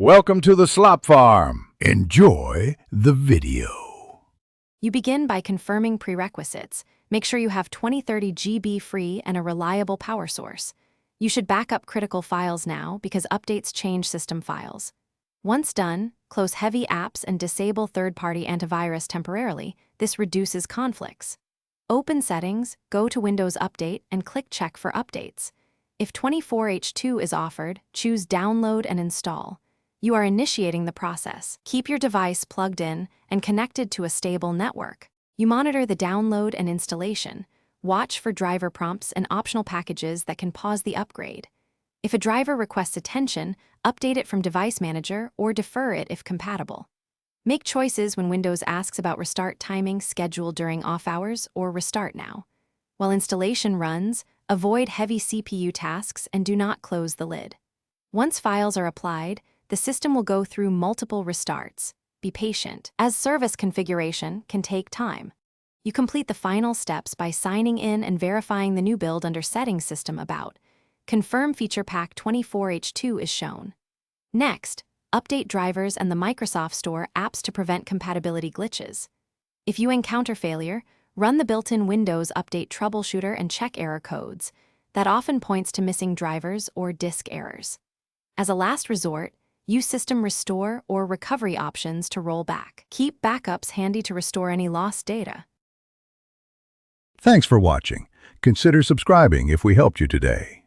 Welcome to the Slop Farm. Enjoy the video. You begin by confirming prerequisites. Make sure you have 2030 GB free and a reliable power source. You should back up critical files now because updates change system files. Once done, close heavy apps and disable third-party antivirus temporarily. This reduces conflicts. Open Settings, go to Windows Update and click Check for updates. If 24H2 is offered, choose Download and Install. You are initiating the process. Keep your device plugged in and connected to a stable network. You monitor the download and installation. Watch for driver prompts and optional packages that can pause the upgrade. If a driver requests attention, update it from Device Manager or defer it if compatible. Make choices when Windows asks about restart timing, schedule during off hours, or restart now. While installation runs, avoid heavy CPU tasks and do not close the lid. Once files are applied, the system will go through multiple restarts. Be patient, as service configuration can take time. You complete the final steps by signing in and verifying the new build under Settings System About. Confirm Feature Pack 24H2 is shown. Next, update drivers and the Microsoft Store apps to prevent compatibility glitches. If you encounter failure, run the built-in Windows Update Troubleshooter and check error codes. That often points to missing drivers or disk errors. As a last resort, use System Restore or Recovery options to roll back. Keep backups handy to restore any lost data. Thanks for watching. Consider subscribing if we helped you today.